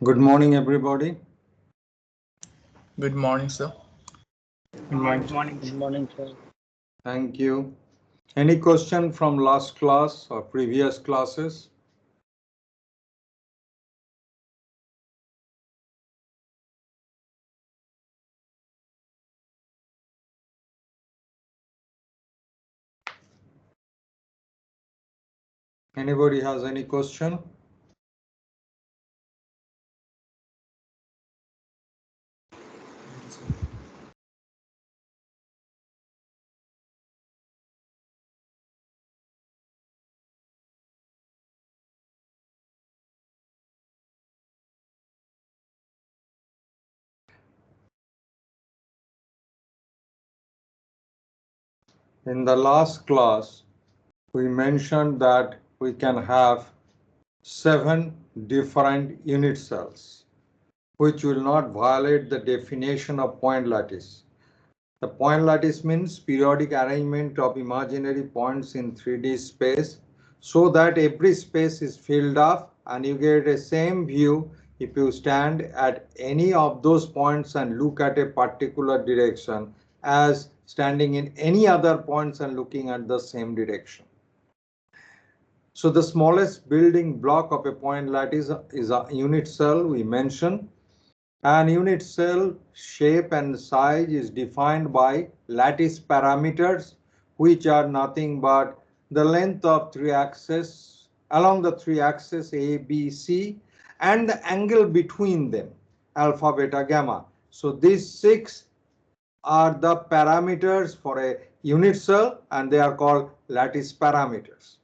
Good morning, everybody. Good morning, sir. Good morning. Good morning, sir. Thank you. Any question from last class or previous classes? Anybody has any question? In the last class, we mentioned that we can have 7 different unit cells, which will not violate the definition of point lattice. The point lattice means periodic arrangement of imaginary points in 3D space so that every space is filled up and you get a same view if you stand at any of those points and look at a particular direction as standing in any other points and looking at the same direction. So the smallest building block of a point lattice is a unit cell we mentioned. An unit cell shape and size is defined by lattice parameters, which are nothing but the length of 3 axes along the 3 axes A, B, C, and the angle between them, alpha, beta, gamma. So these 6 are the parameters for a unit cell, and they are called lattice parameters.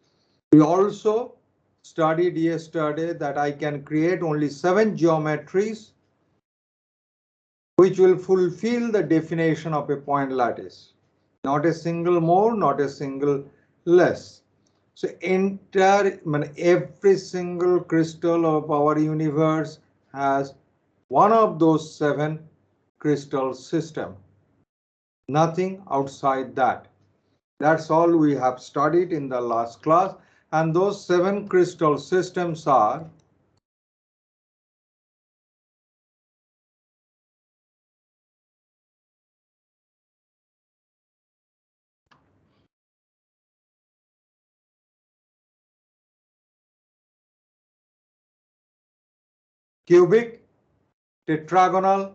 We also studied yesterday that I can create only 7 geometries which will fulfill the definition of a point lattice. Not a single more, not a single less. So every single crystal of our universe has one of those 7 crystal system. Nothing outside that. That's all we have studied in the last class. And those 7 crystal systems are cubic, tetragonal,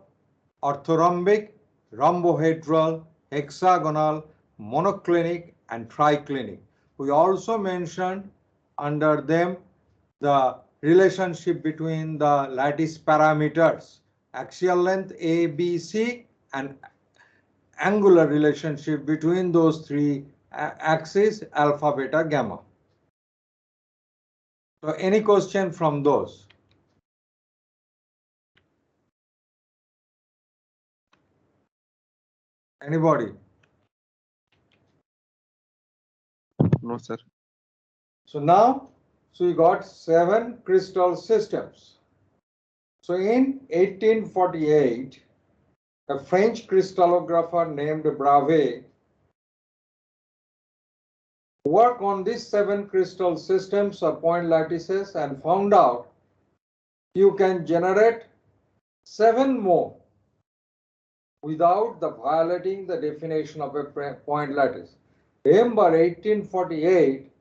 orthorhombic, rhombohedral, hexagonal, monoclinic, and triclinic. We also mentioned under them the relationship between the lattice parameters, axial length A, B, C, and angular relationship between those 3 axes, alpha, beta, gamma. So any question from those? Anybody? No, sir. So now, we got 7 crystal systems. So in 1848, a French crystallographer named Bravais worked on these 7 crystal systems of point lattices and found out you can generate 7 more without violating the definition of a point lattice. Remember, 1848,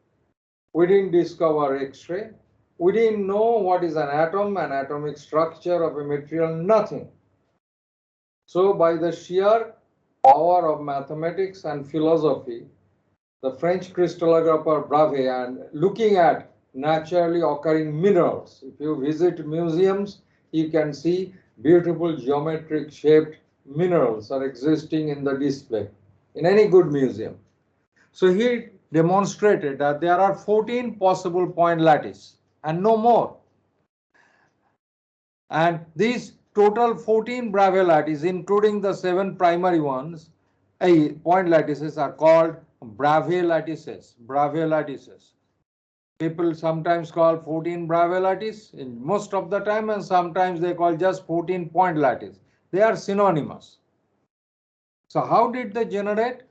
we didn't discover X-ray. We didn't know what is an atom, an atomic structure of a material, nothing. So by the sheer power of mathematics and philosophy, the French crystallographer Bravais, and looking at naturally occurring minerals. If you visit museums, you can see beautiful geometric shaped minerals are existing in the display in any good museum. So he demonstrated that there are 14 possible point lattice and no more. And these total 14 Bravais lattices, including the 7 primary ones, point lattices, are called Bravais lattices. Bravais lattices. People sometimes call 14 Bravais lattice in most of the time, and sometimes they call just 14 point lattice. They are synonymous. So how did they generate?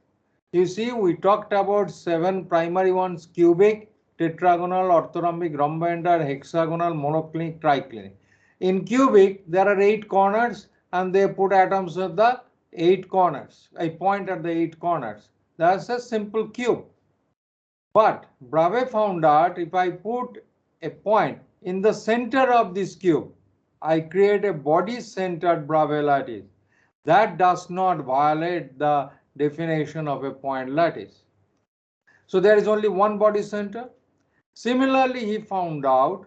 You see, we talked about 7 primary ones: cubic, tetragonal, orthorhombic, rhombohedral, hexagonal, monoclinic, triclinic. In cubic, there are 8 corners and they put atoms at the 8 corners. I point at the 8 corners. That's a simple cube. But Bravais found out if I put a point in the center of this cube, I create a body-centered Bravais lattice. That does not violate the definition of a point lattice. So there is only one body center. Similarly, he found out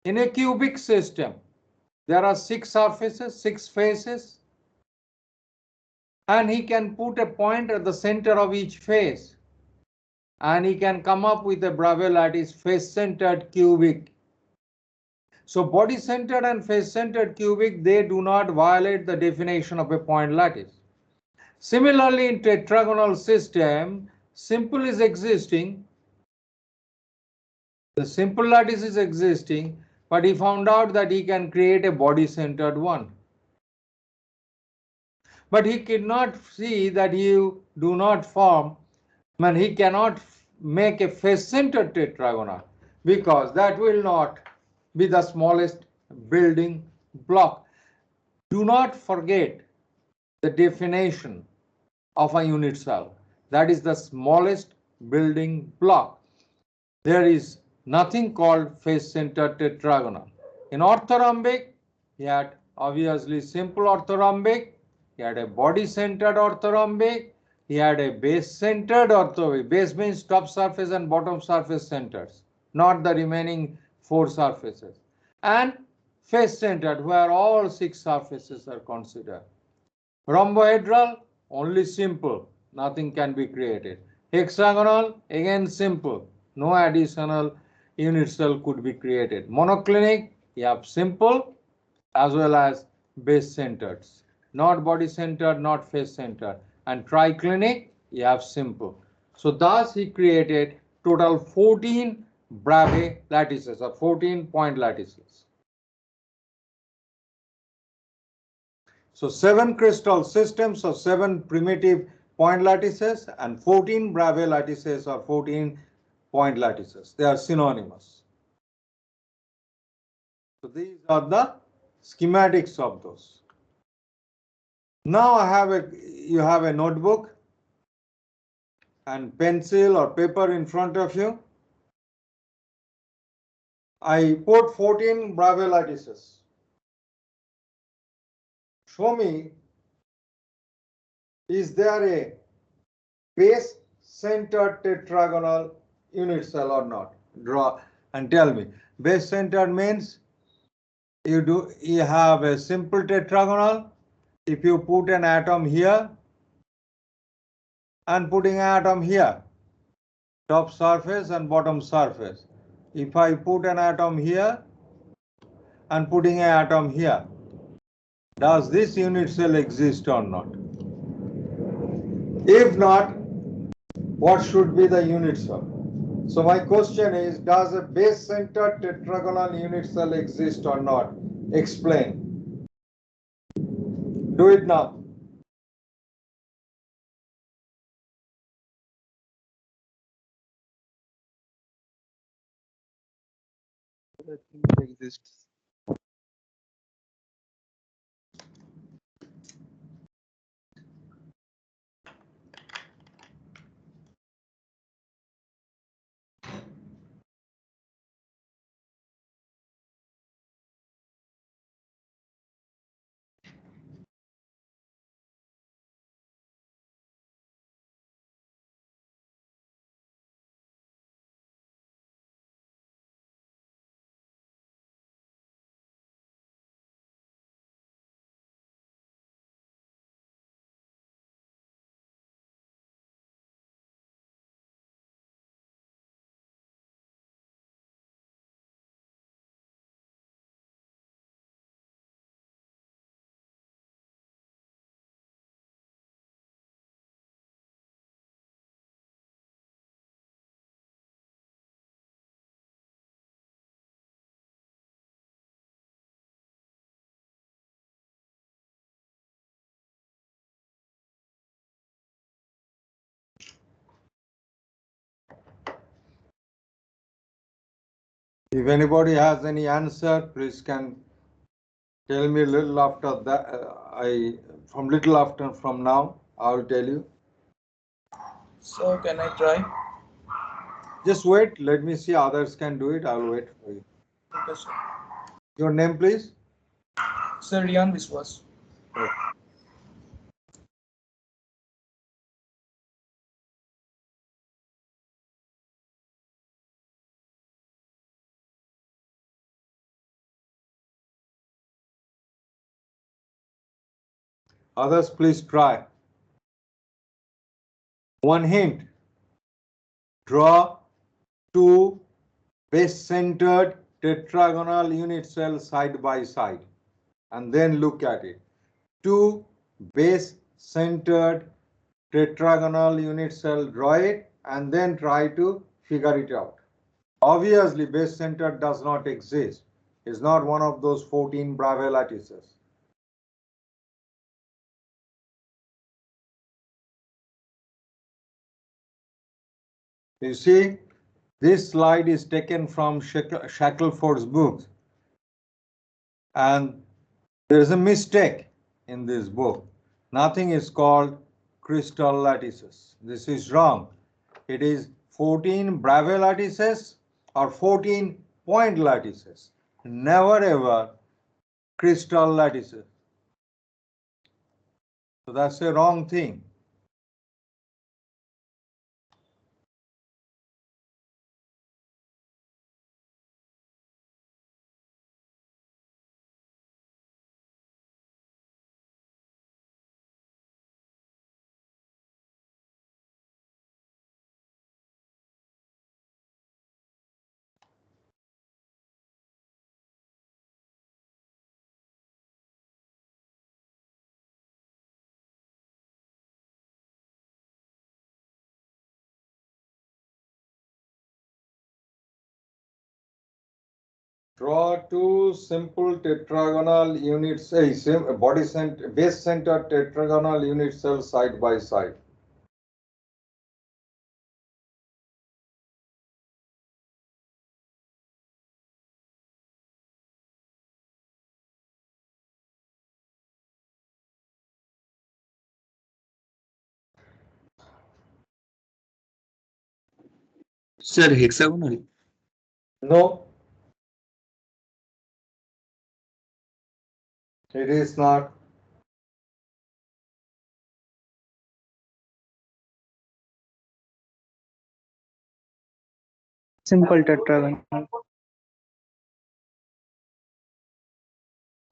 in a cubic system, there are 6 surfaces, 6 faces, and he can put a point at the center of each face. And he can come up with a Bravais lattice face-centered cubic. So body-centered and face-centered cubic, they do not violate the definition of a point lattice. Similarly, in tetragonal system, simple is existing. The simple lattice is existing, but he found out that he can create a body-centered one. But he could not see that you do not form, he cannot make a face-centered tetragonal because that will not be the smallest building block. Do not forget the definition of a unit cell. That is the smallest building block. There is nothing called face-centered tetragonal. In orthorhombic, he had obviously simple orthorhombic, he had a body-centered orthorhombic, he had a base-centered orthorhombic. Base means top surface and bottom surface centers, not the remaining 4 surfaces. And face-centered, where all 6 surfaces are considered. Rhombohedral, only simple, nothing can be created. Hexagonal, again simple, no additional unit cell could be created. Monoclinic, you have simple as well as base centered, not body centered, not face centered. And triclinic, you have simple. So thus he created total 14 Bravais lattices or 14 point lattices. So 7 crystal systems of 7 primitive point lattices and 14 Bravais lattices or 14 point lattices. They are synonymous. So these are the schematics of those. Now you have a notebook and pencil or paper in front of you. I put 14 Bravais lattices. Show me, is there a base centered tetragonal unit cell or not? Draw and tell me. Base centered means you have a simple tetragonal. If you put an atom here and putting an atom here, top surface and bottom surface. If I put an atom here and putting an atom here, does this unit cell exist or not? If not, what should be the unit cell? So my question is, does a base-centered tetragonal unit cell exist or not? Explain. Do it now. I think it exists. If anybody has any answer, please can tell me a little after that. From little after from now, I will tell you. So can I try? Just wait. Let me see. Others can do it. I will wait for you. Okay, sir. Your name, please. Sir, Riyan Viswas. Okay. Others, please try. One hint. Draw two base-centered tetragonal unit cells side by side and then look at it. Two base-centered tetragonal unit cell, draw it and then try to figure it out. Obviously, base-centered does not exist. It's not one of those 14 Brave lattices. You see, this slide is taken from Shackelford's book, and there is a mistake in this book. Nothing is called crystal lattices. This is wrong. It is 14 Brave lattices or 14 point lattices. Never ever crystal lattices. So that's a wrong thing. Draw two simple tetragonal units, base center tetragonal unit cells side by side. Sir, hexagonal. No, it is not. Simple tetragon.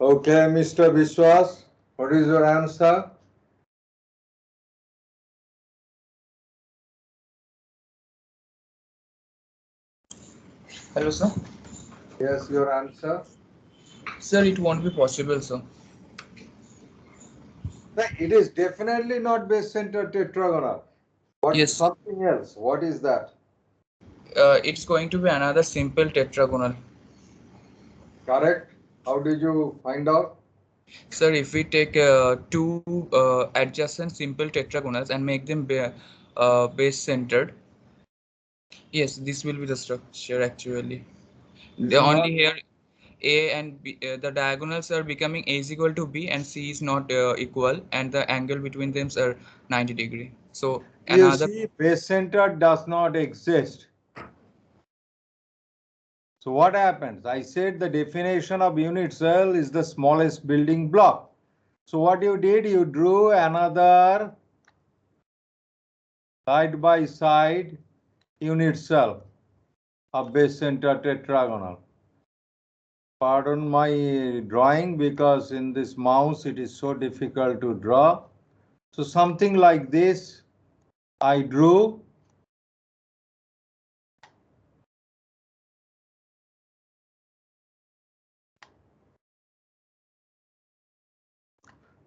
Okay, Mr. Biswas, what is your answer? Hello, sir. Yes, your answer. Sir, it won't be possible, sir. It is definitely not base center tetragonal. What Yes. something else? What is that? It's going to be another simple tetragonal. Correct. How did you find out? Sir, if we take two adjacent simple tetragonals and make them base centered, yes, this will be the structure actually. This The is only not. here A and B, the diagonals are becoming A is equal to B and C is not equal, and the angle between them are 90 degree. So You another, see, base center does not exist. So what happens? I said the definition of unit cell is the smallest building block. So what you did, you drew another side by side unit cell of base center tetragonal. Pardon my drawing because in this mouse it is so difficult to draw. So something like this I drew.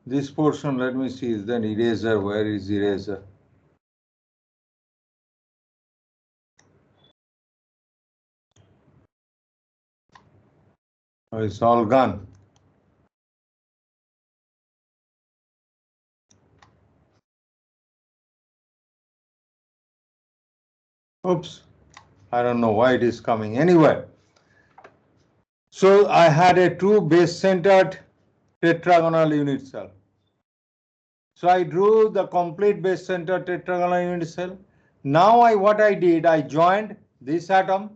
This portion, let me see, is then eraser. Where is eraser? Oh, it's all gone. Oops. I don't know why it is coming. Anyway, So I had a true base-centered tetragonal unit cell. So I drew the complete base-centered tetragonal unit cell. Now what I did, I joined this atom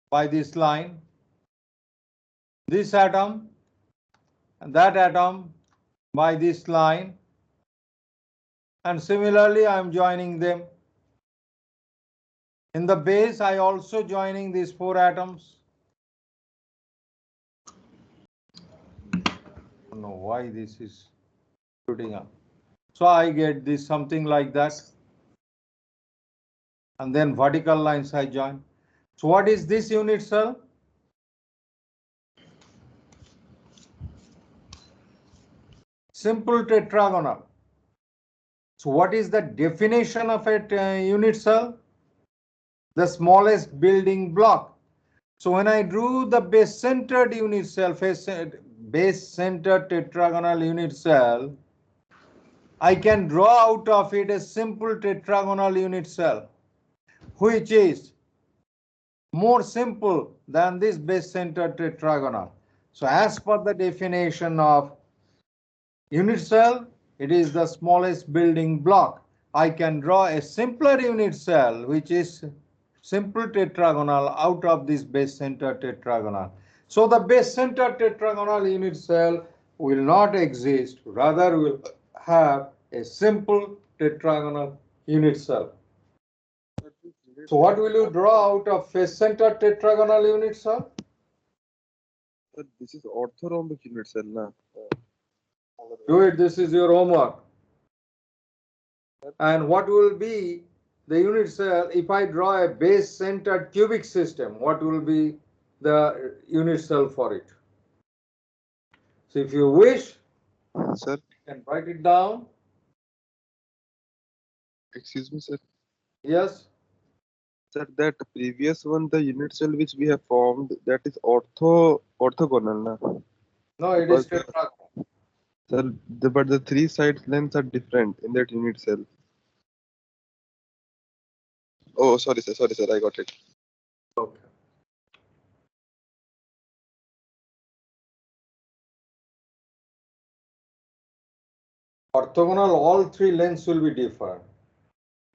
by this line, this atom, and that atom by this line, and similarly I am joining them. In the base, I also joining these 4 atoms. I don't know why this is shooting up. So I get this something like that. And then vertical lines I join. So what is this unit cell? Simple tetragonal. So what is the definition of a unit cell? The smallest building block. So when I drew the base-centered unit cell, base-centered tetragonal unit cell, I can draw out of it a simple tetragonal unit cell, which is more simple than this base-centered tetragonal. So as per the definition of unit cell, it is the smallest building block. I can draw a simpler unit cell, which is simple tetragonal out of this base-centered tetragonal. So the base-centered tetragonal unit cell will not exist, rather will have a simple tetragonal unit cell. So what will you draw out of face-centered tetragonal unit cell? Sir, this is orthorhombic unit cell, na? Do it, this is your homework. And what will be the unit cell if I draw a base-centered cubic system? What will be the unit cell for it? So if you wish, Sir, you can write it down. excuse me, sir. Yes. Sir, that previous one, the unit cell which we have formed, that is orthogonal, na? No, it is Because tetragonal. sir, but the 3 sides lengths are different in that unit cell. Oh, sorry, sir. Sorry, sir. I got it. Okay. Orthogonal, all 3 lengths will be different.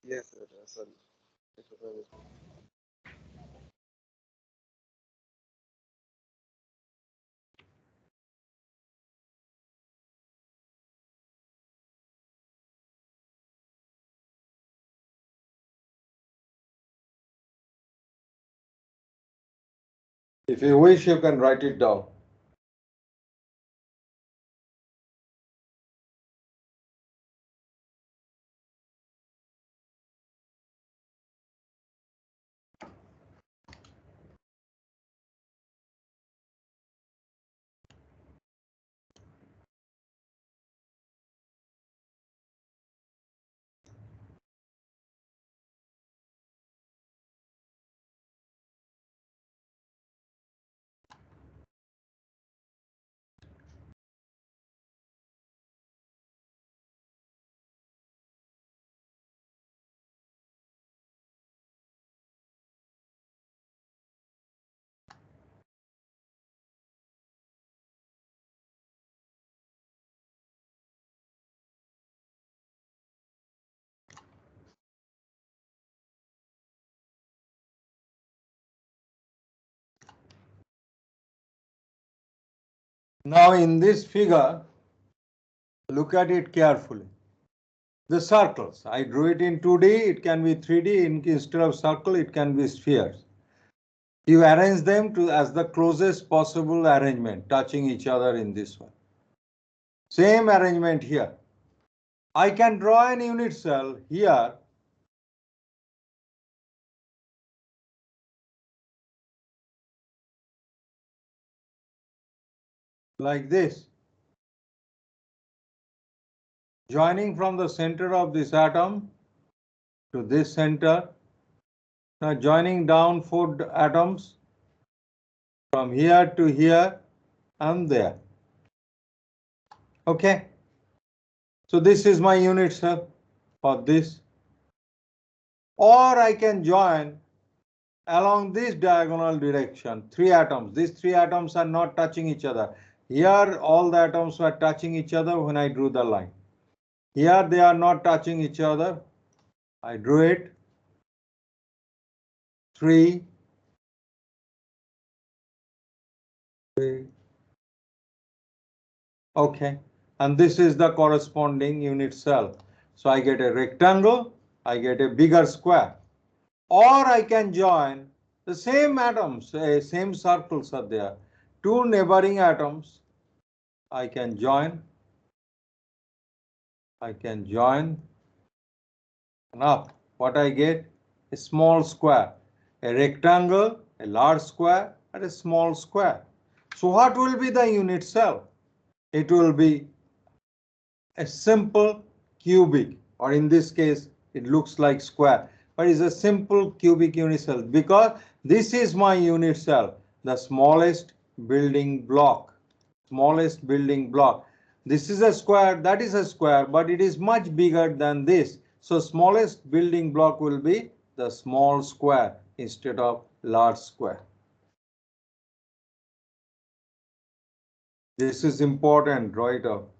Yes, sir. Sorry. If you wish, you can write it down. Now in this figure, look at it carefully. The circles, I drew it in 2D, it can be 3D, instead of circle, it can be spheres. You arrange them as the closest possible arrangement, touching each other in this one. Same arrangement here. I can draw an unit cell here like this, joining from the center of this atom to this center. Now joining down 4 atoms from here to here and there. Okay. So this is my unit cell for this. Or I can join along this diagonal direction, 3 atoms. These 3 atoms are not touching each other. Here, all the atoms were touching each other when I drew the line. Here, they are not touching each other. I drew it. 3, 3. Okay. And this is the corresponding unit cell. So I get a rectangle, I get a bigger square. Or I can join the same atoms, same circles are there. 2 neighboring atoms, I can join. And up. What I get? A small square. A rectangle, a large square, and a small square. So what will be the unit cell? It will be a simple cubic, or in this case, it looks like square, but it's a simple cubic unit cell because this is my unit cell, the smallest building block. Smallest building block. This is a square, that is a square, but it is much bigger than this. So smallest building block will be the small square instead of large square. This is important, draw it up.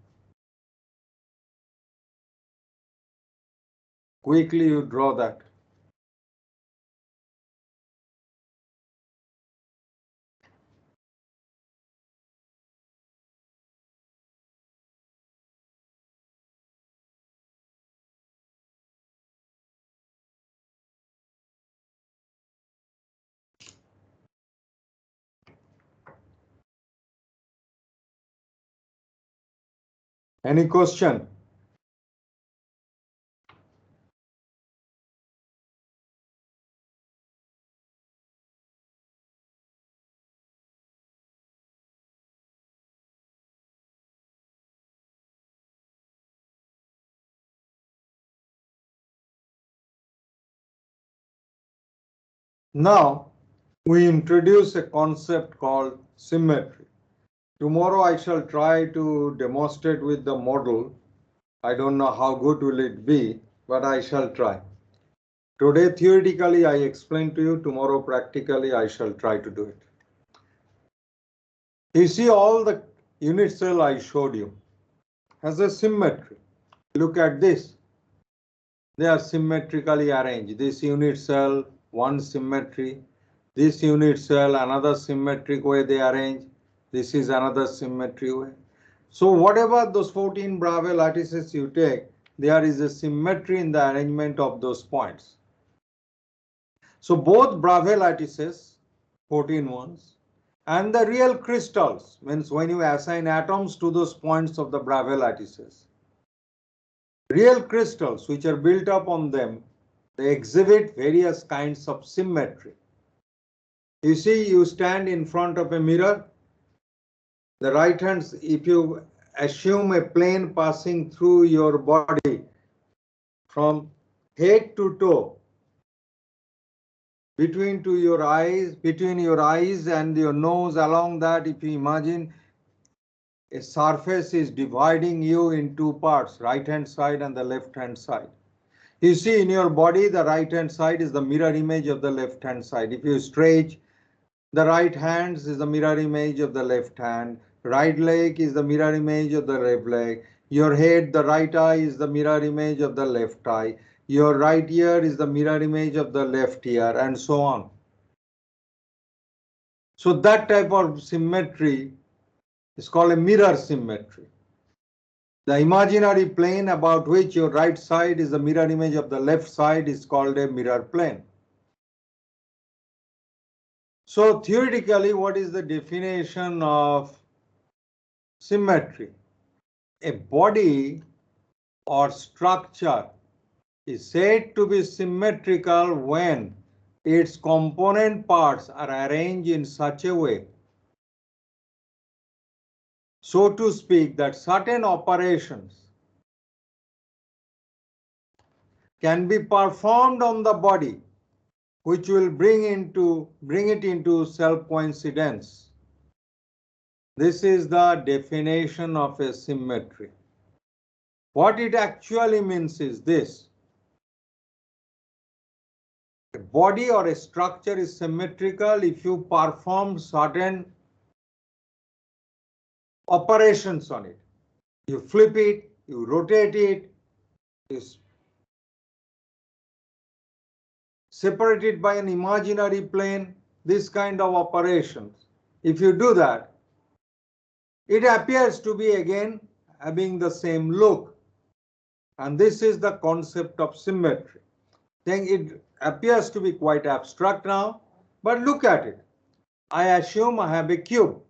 Quickly you draw that. Any question? Now we introduce a concept called symmetry. Tomorrow I shall try to demonstrate with the model. I don't know how good will it be, but I shall try. Today theoretically I explain to you, tomorrow practically I shall try to do it. You see all the unit cell I showed you has a symmetry. Look at this. They are symmetrically arranged. This unit cell, one symmetry. This unit cell, another symmetric way they arrange. This is another symmetry way. So whatever those 14 Bravais lattices you take, there is a symmetry in the arrangement of those points. So both Bravais lattices, 14 ones, and the real crystals, means when you assign atoms to those points of the Bravais lattices, real crystals which are built up on them, they exhibit various kinds of symmetry. You see, you stand in front of a mirror. The right hand, if you assume a plane passing through your body from head to toe, between your eyes and your nose, along that, if you imagine a surface is dividing you in two parts, right hand side and the left hand side. You see in your body, the right hand side is the mirror image of the left hand side. If you stretch, the right hand is the mirror image of the left hand. Right leg is the mirror image of the left leg. Your head, the right eye is the mirror image of the left eye. Your right ear is the mirror image of the left ear, and so on. So that type of symmetry is called a mirror symmetry. The imaginary plane about which your right side is the mirror image of the left side is called a mirror plane. So theoretically, what is the definition of symmetry? A body or structure is said to be symmetrical when its component parts are arranged in such a way, so to speak, that certain operations can be performed on the body which will bring it into self-coincidence. This is the definition of a symmetry. What it actually means is this. A body or a structure is symmetrical if you perform certain operations on it. You flip it, you rotate it, you separate it by an imaginary plane, this kind of operations. If you do that, it appears to be again having the same look. And this is the concept of symmetry. Then it appears to be quite abstract now, but look at it. I assume I have a cube.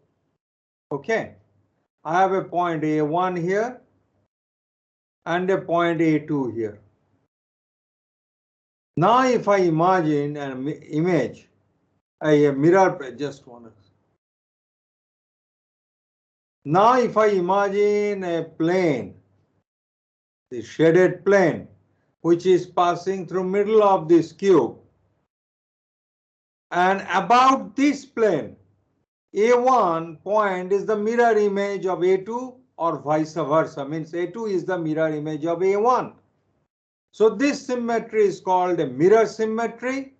Okay. I have a point A1 here and a point A2 here. Now if I imagine an image, a mirror, just one. Now if I imagine a plane, the shaded plane, which is passing through middle of this cube, and about this plane, A1 point is the mirror image of A2 or vice versa, means A2 is the mirror image of A1. So this symmetry is called a mirror symmetry,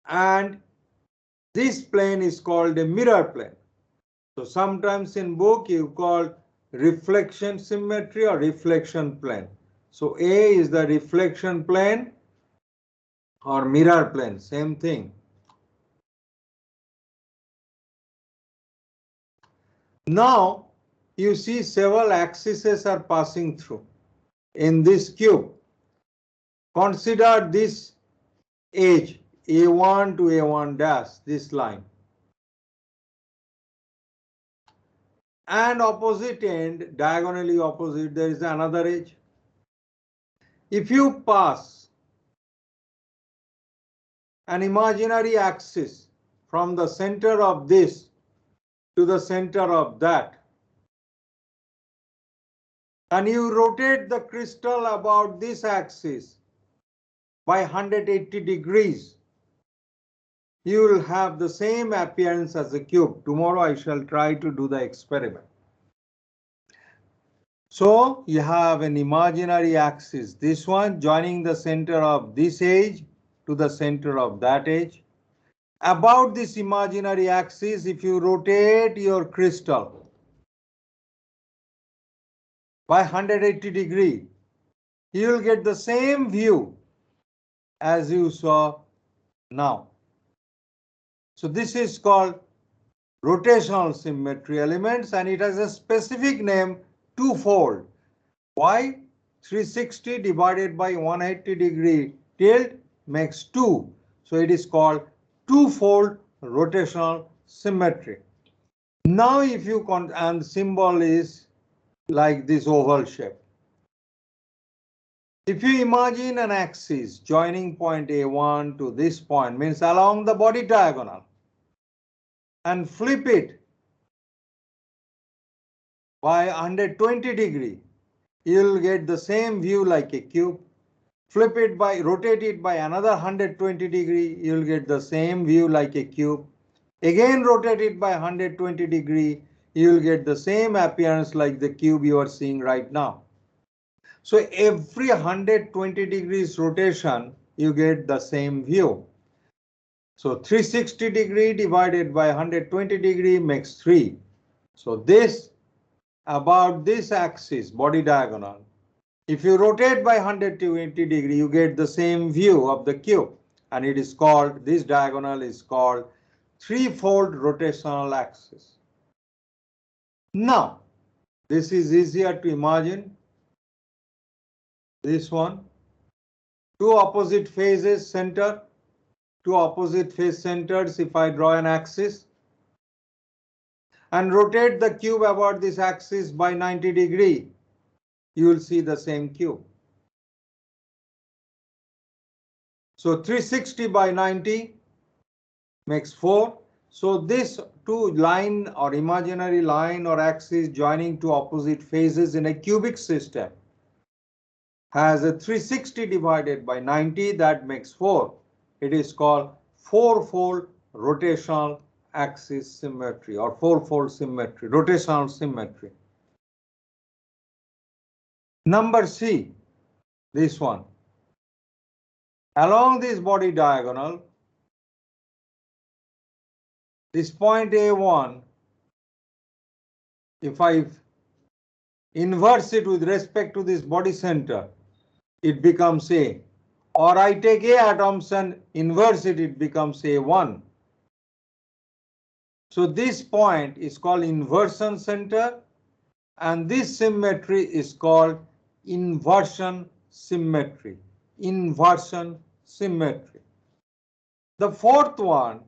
and this plane is called a mirror plane. So sometimes in book you call reflection symmetry or reflection plane. So A is the reflection plane or mirror plane, same thing. Now you see several axes are passing through in this cube. Consider this edge A1 to A1 dash, this line. And opposite end, diagonally opposite, there is another edge. If you pass an imaginary axis from the center of this to the center of that, and you rotate the crystal about this axis by 180 degrees, you will have the same appearance as a cube. Tomorrow I shall try to do the experiment. So you have an imaginary axis, this one joining the center of this edge to the center of that edge. About this imaginary axis, if you rotate your crystal by 180 degree, you will get the same view as you saw now. So this is called rotational symmetry elements, and it has a specific name, twofold. Why? 360 divided by 180 degree tilt makes 2. So it is called twofold rotational symmetry. Now if you and symbol is like this oval shape. If you imagine an axis joining point A1 to this point, means along the body diagonal, and flip it by 120 degree, you'll get the same view like a cube. Flip it by, rotate it by another 120 degree, you'll get the same view like a cube. Again rotate it by 120 degree, you'll get the same appearance like the cube you are seeing right now. So every 120 degrees rotation, you get the same view. So 360 degree divided by 120 degree makes 3. So this about this axis, body diagonal, if you rotate by 120 degree, you get the same view of the cube, and it is called, this diagonal is called threefold rotational axis. Now, this is easier to imagine. This one, two opposite phases center, two opposite phase centers. If I draw an axis and rotate the cube about this axis by 90 degree, you will see the same cube. So 360 by 90 makes 4. So this two line or imaginary line or axis joining two opposite phases in a cubic system has a 360 divided by 90, that makes 4. It is called fourfold rotational axis symmetry or fourfold symmetry, rotational symmetry. Number C, this one. Along this body diagonal, this point A1, if I inverse it with respect to this body center, it becomes A. Or I take A atoms and inverse it, it becomes A1. So this point is called inversion center, and this symmetry is called inversion symmetry. Inversion symmetry. The fourth one,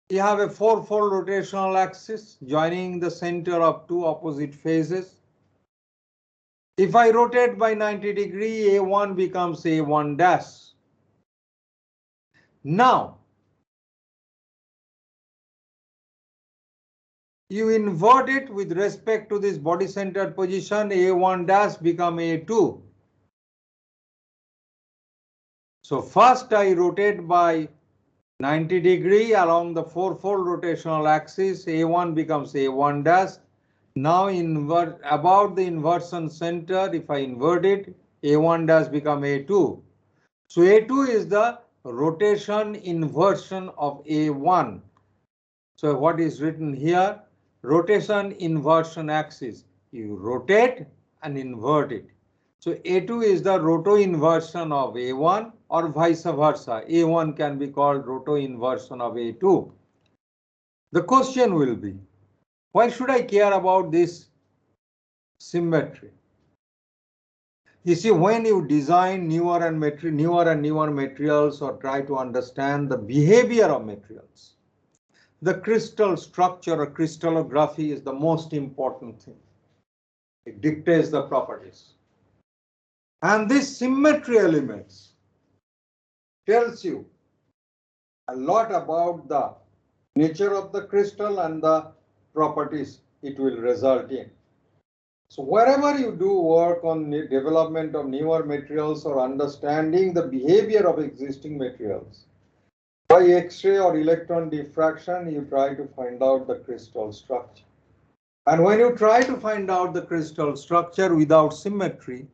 you have a four-fold rotational axis joining the center of two opposite phases. If I rotate by 90 degrees, A1 becomes A1 dash. Now, you invert it with respect to this body centered position, A1 dash become A2. So first I rotate by 90 degrees along the four-fold rotational axis, A1 becomes A1 dash. Now invert about the inversion center, if I invert it, A1 dash become A2. So A2 is the rotation inversion of A1. So what is written here? Rotation inversion axis. You rotate and invert it. So A2 is the roto inversion of A1 or vice versa. A1 can be called roto inversion of A2. The question will be, why should I care about this symmetry? You see, when you design newer and newer materials or try to understand the behavior of materials, the crystal structure or crystallography is the most important thing. It dictates the properties. And this symmetry elements tells you a lot about the nature of the crystal and the properties it will result in. So wherever you do work on the development of newer materials or understanding the behavior of existing materials, by X-ray or electron diffraction, you try to find out the crystal structure. And when you try to find out the crystal structure without symmetry,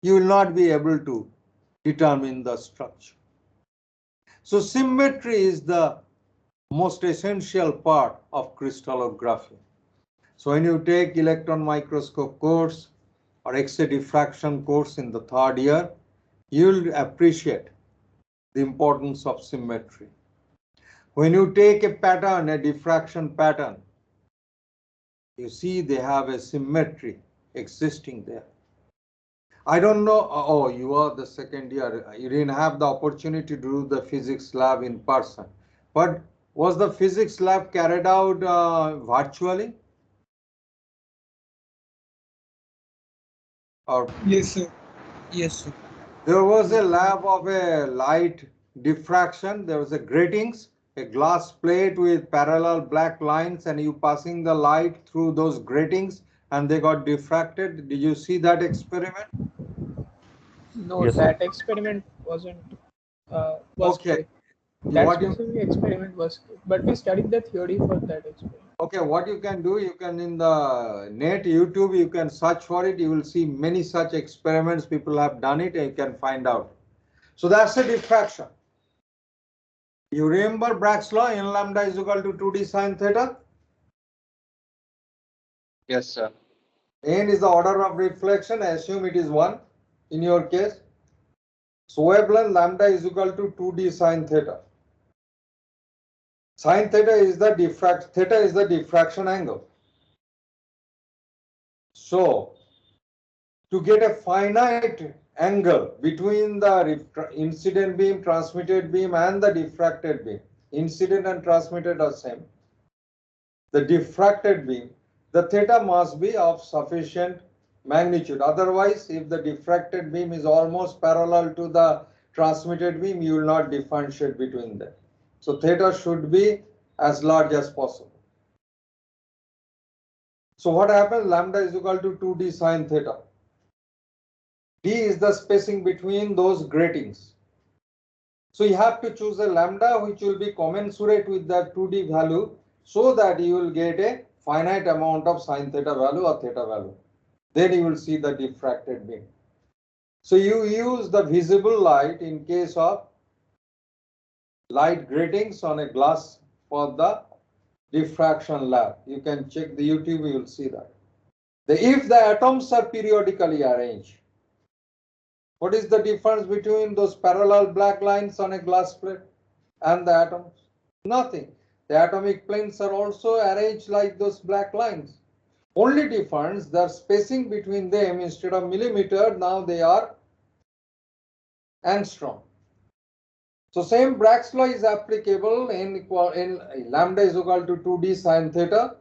you will not be able to determine the structure. So symmetry is the most essential part of crystallography. So when you take electron microscope course or X-ray diffraction course in the third year, you will appreciate the importance of symmetry. When you take a pattern, a diffraction pattern, you see they have a symmetry existing there. I don't know, oh, you are the second year, you didn't have the opportunity to do the physics lab in person. But was the physics lab carried out virtually? Or Yes, sir. Yes, sir. there was a lab of a light diffraction. There was a gratings, a glass plate with parallel black lines, and you passing the light through those gratings and they got diffracted. Did you see that experiment? No, Yes, sir. that experiment was Okay. quick. That What you specific experiment was quick, but we studied the theory for that experiment. Okay, what you can do, you can in the net, YouTube, you can search for it. You will see many such experiments. People have done it and you can find out. So that's a diffraction. You remember Bragg's law, n lambda is equal to 2d sine theta? Yes, sir. N is the order of reflection. Assume it is 1 in your case. So wavelength lambda is equal to 2d sine theta. Sine theta is the diffraction angle. So to get a finite angle between the incident beam, transmitted beam, and the diffracted beam, incident and transmitted are same. The diffracted beam, the theta must be of sufficient magnitude. Otherwise, if the diffracted beam is almost parallel to the transmitted beam, you will not differentiate between them. So theta should be as large as possible. So what happens? Lambda is equal to 2d sine theta. D is the spacing between those gratings. So you have to choose a lambda which will be commensurate with the 2D value so that you will get a finite amount of sine theta value or theta value. Then you will see the diffracted beam. So you use the visible light in case of light gratings on a glass for the diffraction lab. You can check the YouTube, you will see that. If the atoms are periodically arranged, what is the difference between those parallel black lines on a glass plate and the atoms? Nothing. The atomic planes are also arranged like those black lines. Only difference, the spacing between them, instead of millimeter, now they are angstrom. So same Bragg's law is applicable in lambda is equal to 2d sine theta.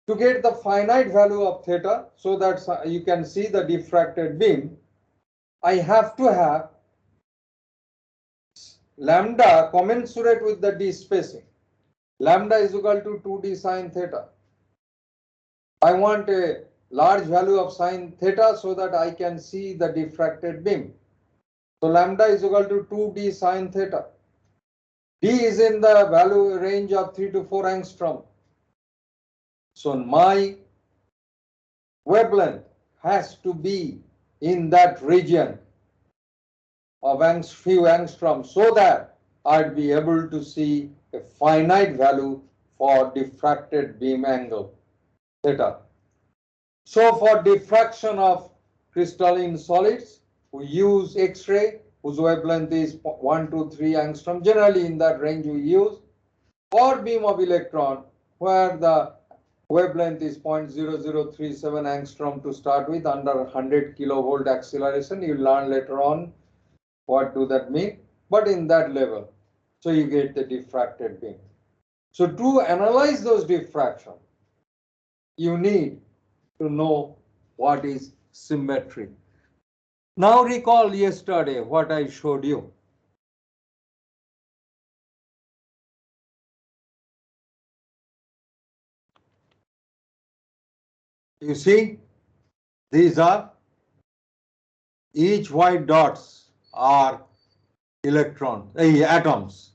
To get the finite value of theta, so that you can see the diffracted beam, I have to have lambda commensurate with the d spacing. Lambda is equal to 2d sine theta. I want a large value of sine theta so that I can see the diffracted beam. So lambda is equal to 2d sine theta. D is in the value range of 3 to 4 angstrom. So my wavelength has to be in that region of few angstrom so that I'd be able to see a finite value for diffracted beam angle theta. So for diffraction of crystalline solids, we use X-ray whose wavelength is 1 to 3 angstrom. Generally in that range we use, or beam of electron where the wavelength is 0.0037 angstrom to start with under 100 kilovolt acceleration. You learn later on what do that mean, but in that level. So you get the diffracted beam. So to analyze those diffraction, you need to know what is symmetry. Now recall yesterday what I showed you. You see, these are each white dots are atoms.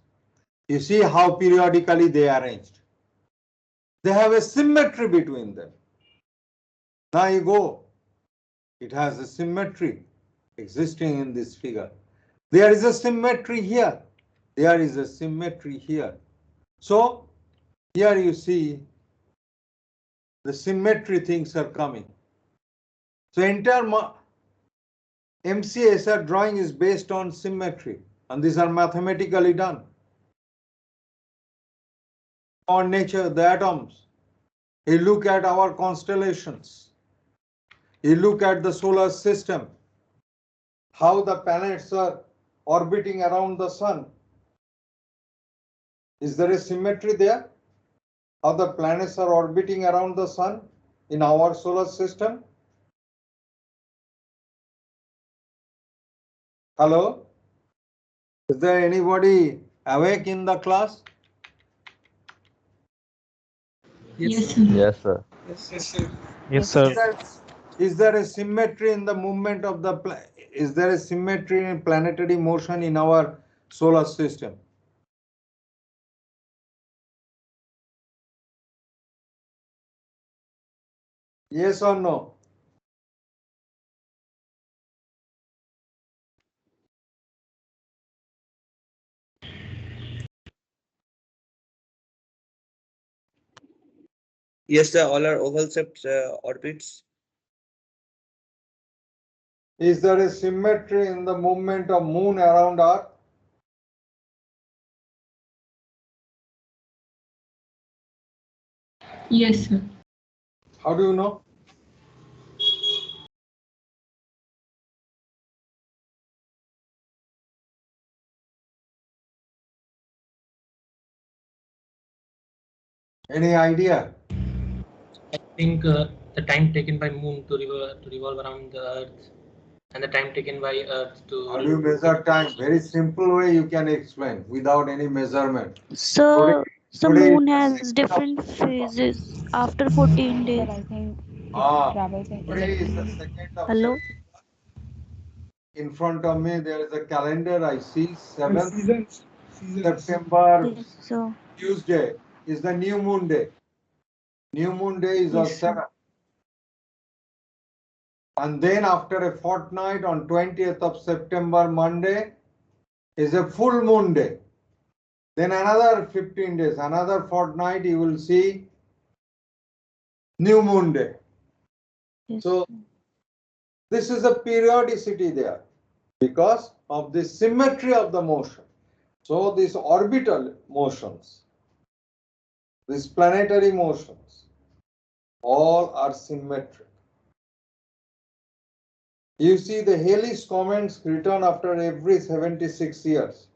You see how periodically they are arranged. They have a symmetry between them. Now you go, it has a symmetry existing in this figure. There is a symmetry here. There is a symmetry here. So here you see the symmetry things are coming. So entire MCSR drawing is based on symmetry, and these are mathematically done. Our nature, the atoms. You look at our constellations. You look at the solar system, how the planets are orbiting around the sun. Is there a symmetry there? How the planets are orbiting around the sun in our solar system? Hello? Is there anybody awake in the class? Yes, sir. Yes, sir. Yes, sir. Is there a symmetry in the movement of the is there a symmetry in planetary motion in our solar system? Yes or no? Yes, sir. All are oval-shaped orbits. Is there a symmetry in the movement of moon around Earth? Yes, sir. How do you know? Any idea? I think the time taken by moon to revolve around the earth and the time taken by earth to How do you measure time? Very simple way you can explain without any measurement. So, so Today moon is the has 2nd of different September. phases after 14 days. But I think Today is the 2nd of Hello? September. In front of me there is a calendar. I see 7th September, Yes, so Tuesday is the new moon day. New moon day is on yes, sir. 7th. And then after a fortnight on 20th of September, Monday, is a full moon day. Then another 15 days, another fortnight, you will see new moon day. Yes. So this is a periodicity there because of the symmetry of the motion. So these orbital motions, these planetary motions, all are symmetric. You see the Halley's comments return after every 76 years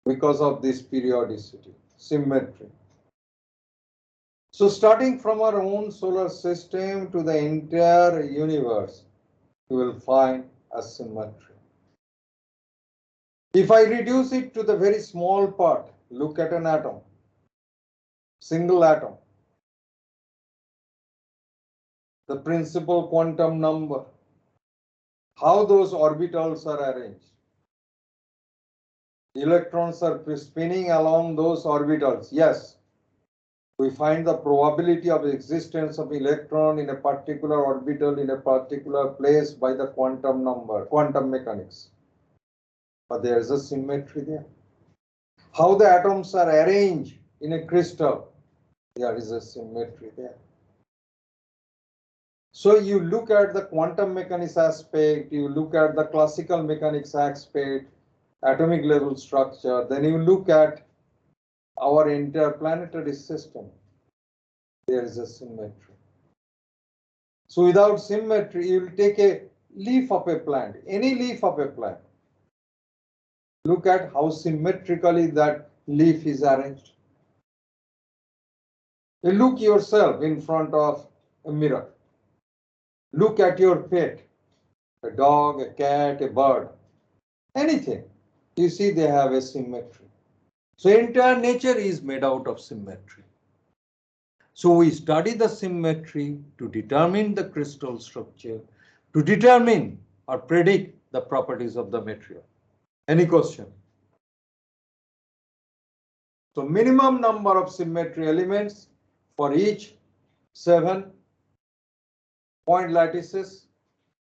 because of this periodicity, symmetry. So starting from our own solar system to the entire universe, you will find a symmetry. If I reduce it to the very small part, look at an atom, single atom, the principal quantum number, how those orbitals are arranged. Electrons are spinning along those orbitals. Yes, we find the probability of existence of electron in a particular orbital in a particular place by the quantum number, quantum mechanics. But there is a symmetry there. How the atoms are arranged in a crystal, there is a symmetry there. So you look at the quantum mechanics aspect, you look at the classical mechanics aspect, atomic level structure, then you look at our interplanetary system. There is a symmetry. So without symmetry, you will take a leaf of a plant, any leaf of a plant. Look at how symmetrically that leaf is arranged. You look yourself in front of a mirror. Look at your pet, a dog, a cat, a bird, anything. You see they have a symmetry. So entire nature is made out of symmetry. So we study the symmetry to determine the crystal structure, to determine or predict the properties of the material. Any question? So minimum number of symmetry elements for each 7 point lattices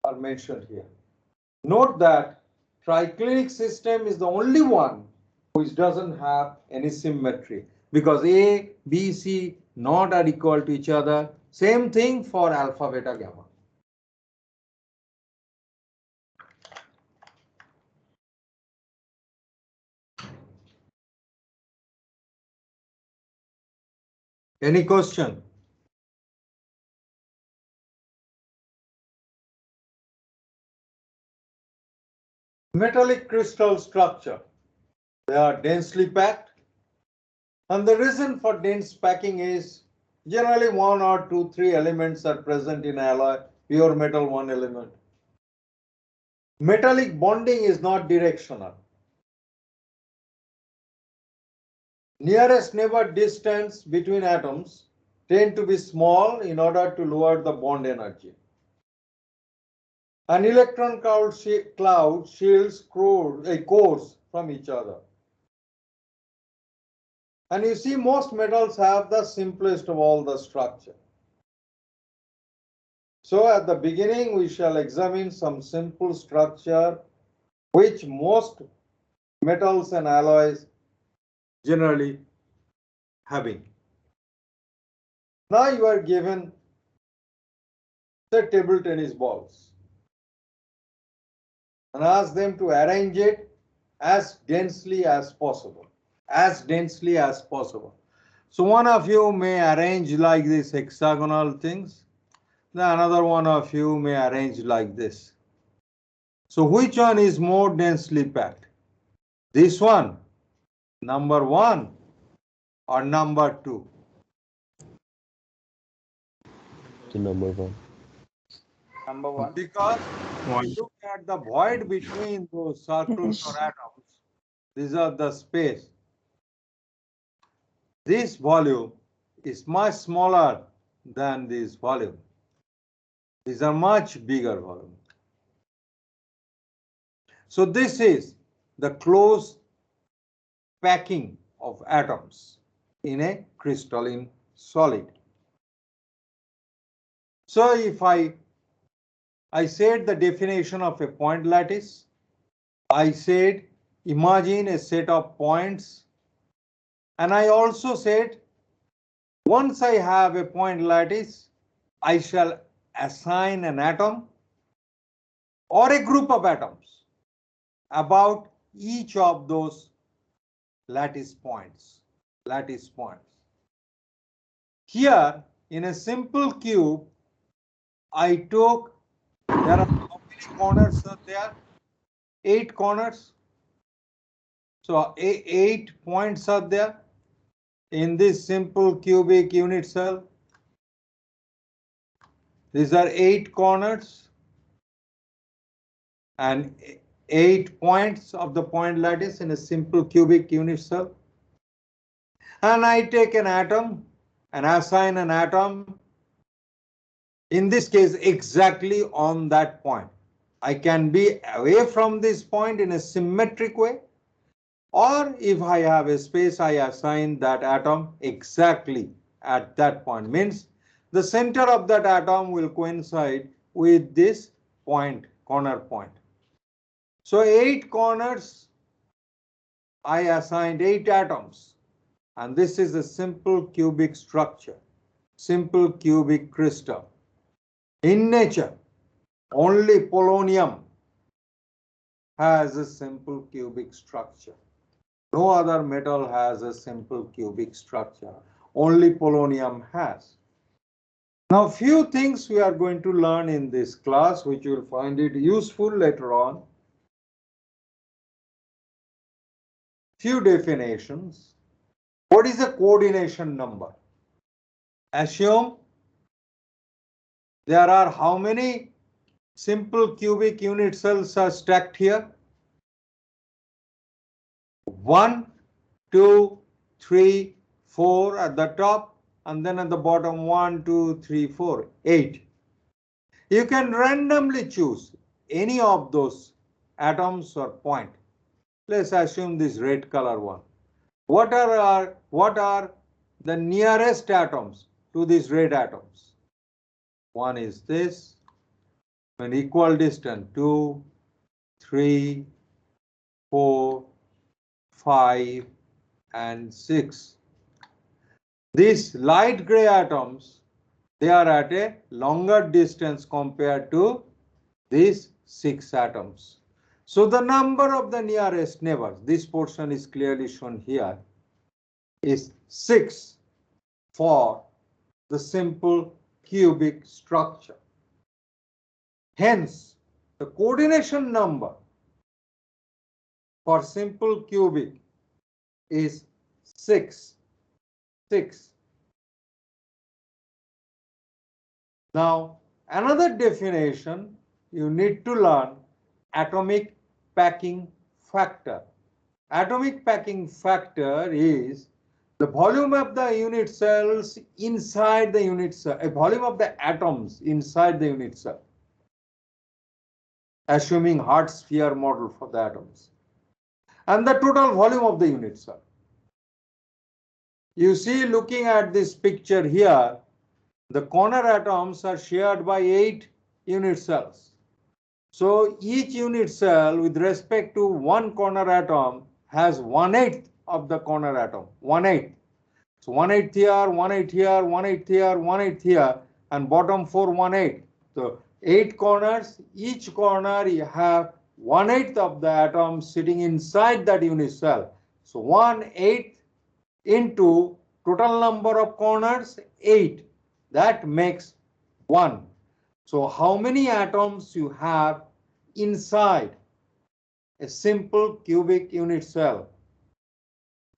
are mentioned here. Note that triclinic system is the only one which doesn't have any symmetry because A, B, C not are equal to each other. Same thing for alpha, beta, gamma. Any question? Metallic crystal structure. They are densely packed. And the reason for dense packing is generally 1 or 2, 3 elements are present in alloy, pure metal 1 element. Metallic bonding is not directional. Nearest neighbor distance between atoms tend to be small in order to lower the bond energy. An electron cloud shields cores from each other. And you see most metals have the simplest of all the structure. So at the beginning we shall examine some simple structure which most metals and alloys generally having. Now you are given the table tennis balls and ask them to arrange it as densely as possible. As densely as possible. So one of you may arrange like this hexagonal things. Then another one of you may arrange like this. So which one is more densely packed? This one, number 1 or number 2? The number 1. Number 1. Because look at the void between those circles or atoms. These are the space. This volume is much smaller than this volume. These are much bigger volume. So this is the close packing of atoms in a crystalline solid. So if I said the definition of a point lattice, I said imagine a set of points, and I also said once I have a point lattice, I shall assign an atom or a group of atoms about each of those lattice points. Here in a simple cube, I took, there are how many corners are there? 8 corners. So 8 points are there in this simple cubic unit cell. These are 8 corners and 8 points of the point lattice in a simple cubic unit cell. And I take an atom and assign an atom, in this case exactly on that point. I can be away from this point in a symmetric way, or if I have a space, I assign that atom exactly at that point. Means the center of that atom will coincide with this point, corner point. So 8 corners, I assigned 8 atoms, and this is a simple cubic structure, simple cubic crystal. In nature, only polonium has a simple cubic structure. No other metal has a simple cubic structure. Only polonium has. Now, few things we are going to learn in this class, which you will find it useful later on. Few definitions. What is a coordination number? Assume there are how many simple cubic unit cells are stacked here? 1, 2, 3, 4 at the top, and then at the bottom 1, 2, 3, 4, 8. You can randomly choose any of those atoms or point. Let's assume this red color one. What are the nearest atoms to these red atoms? One is this, an equal distance 2, 3, 4, 5, and 6. These light gray atoms, they are at a longer distance compared to these 6 atoms. So the number of the nearest neighbors, this portion is clearly shown here, is 6 for the simple cubic structure. Hence, the coordination number for simple cubic is 6. Now, another definition you need to learn, atomic packing factor. Atomic packing factor is the volume of the unit cells inside the unit cell, a volume of the atoms inside the unit cell, assuming hard sphere model for the atoms, and the total volume of the unit cell. You see, looking at this picture here, the corner atoms are shared by 8 unit cells. So each unit cell with respect to one corner atom has 1/8 of the corner atom, 1/8. So 1/8 here, 1/8 here, 1/8 here, 1/8 here, and bottom 4, 1/8. So 8 corners, each corner you have 1/8 of the atom sitting inside that unit cell. So 1/8 into total number of corners, 8. That makes 1. So how many atoms you have inside a simple cubic unit cell?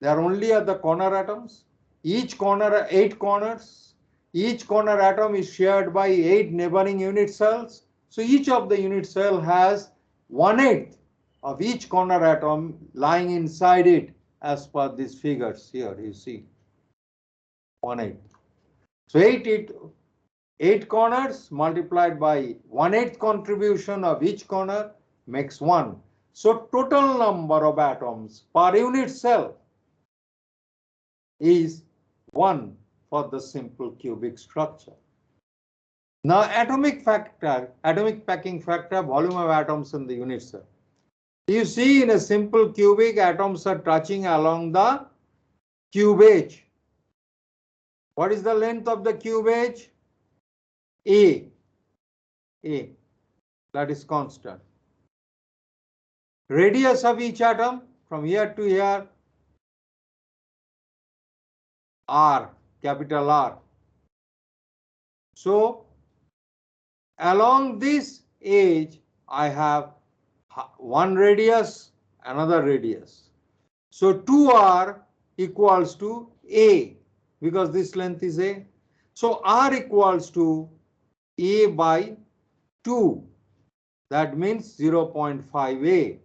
They are only at the corner atoms. Each corner, 8 corners. Each corner atom is shared by 8 neighboring unit cells. So each of the unit cell has 1/8 of each corner atom lying inside it, as per these figures here. You see 1/8. So 8 corners multiplied by 1/8 contribution of each corner makes 1. So total number of atoms per unit cell is 1 for the simple cubic structure. Now atomic packing factor, volume of atoms in the unit cell. You see, in a simple cubic, atoms are touching along the cube edge. What is the length of the cube edge? A. That is constant. Radius of each atom from here to here, R, capital R. So along this edge, I have one radius, another radius. So 2R equals to A, because this length is A. So R equals to A by 2. That means 0.5A.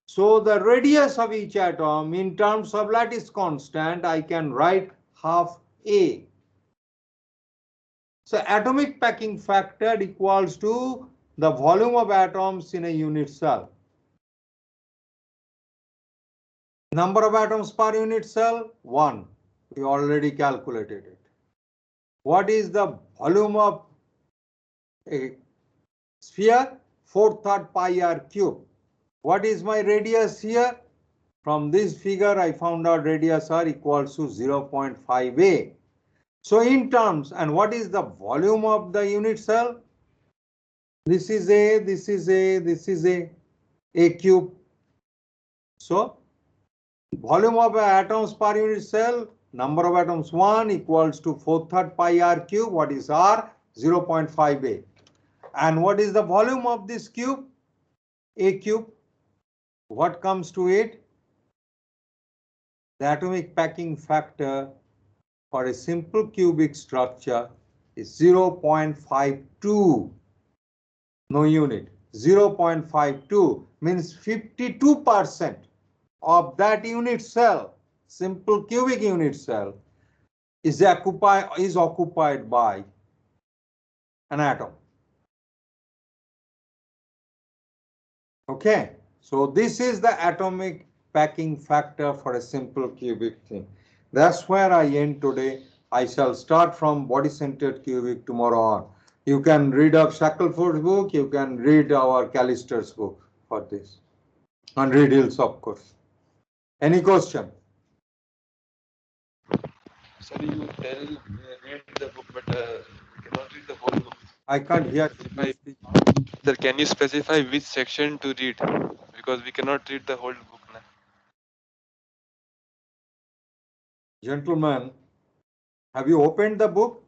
So the radius of each atom in terms of lattice constant, I can write half A. So atomic packing factor equals to the volume of atoms in a unit cell. Number of atoms per unit cell? 1. We already calculated it. What is the volume of a sphere? 4/3 pi r cube. What is my radius here? From this figure, I found out radius r equals to 0.5A. So in terms, and what is the volume of the unit cell? This is A, this is A, this is A cube. So volume of atoms per unit cell, number of atoms 1 equals to 4/3 pi r cube. What is r? 0.5A. And what is the volume of this cube? A cube. What comes to it? The atomic packing factor for a simple cubic structure is 0.52. No unit. 0.52 means 52% of that unit cell, simple cubic unit cell, is occupied by an atom. Okay, so this is the atomic packing factor for a simple cubic thing. That's where I end today. I shall start from body-centered cubic tomorrow on. You can read up Shackelford's book, you can read our Callister's book for this, and read Hill's, of course. Any question? Sorry, you read the book, but we cannot read the whole book. I can't hear you. Sir, can you specify which section to read? Because we cannot read the whole book now. Gentlemen, have you opened the book?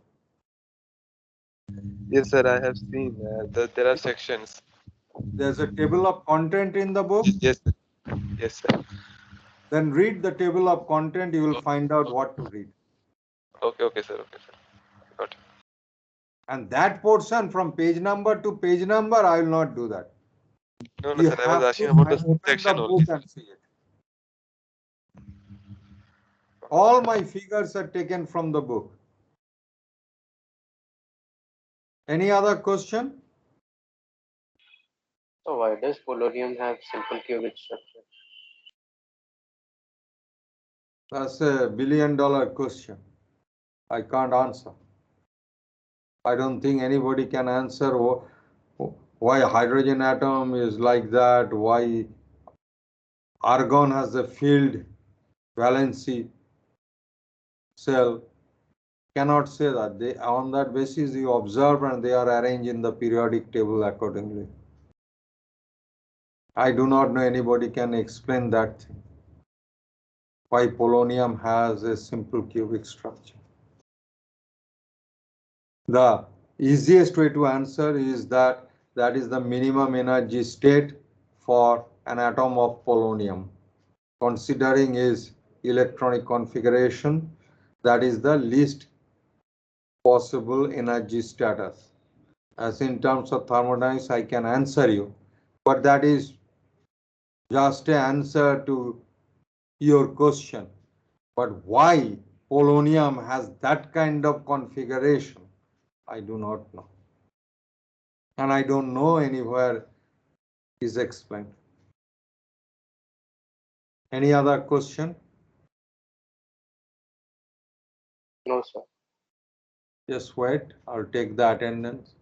Yes, sir, I have seen that there are sections. There's a table of content in the book. Yes, sir. Yes, sir. Then read the table of content, you will find out what to read. Okay, sir. Okay, sir. Got it. And that portion from page number to page number, I will not do that. No, You sir, I was have asking to about the open the section book only. and see it. All my figures are taken from the book. Any other question? So why does polonium have simple cubic structure? That's a billion-dollar question. I can't answer. I don't think anybody can answer why hydrogen atom is like that, why argon has a field valency cell. Cannot say that. They, on that basis you observe and they are arranged in the periodic table accordingly. I do not know anybody can explain that thing. Why polonium has a simple cubic structure. The easiest way to answer is that is the minimum energy state for an atom of polonium. Considering its electronic configuration, that is the least possible energy status. As in terms of thermodynamics, I can answer you, but that is just an answer to your question. But why polonium has that kind of configuration, I do not know. And I don't know anywhere is explained. Any other question? No, sir. Just wait, I'll take the attendance.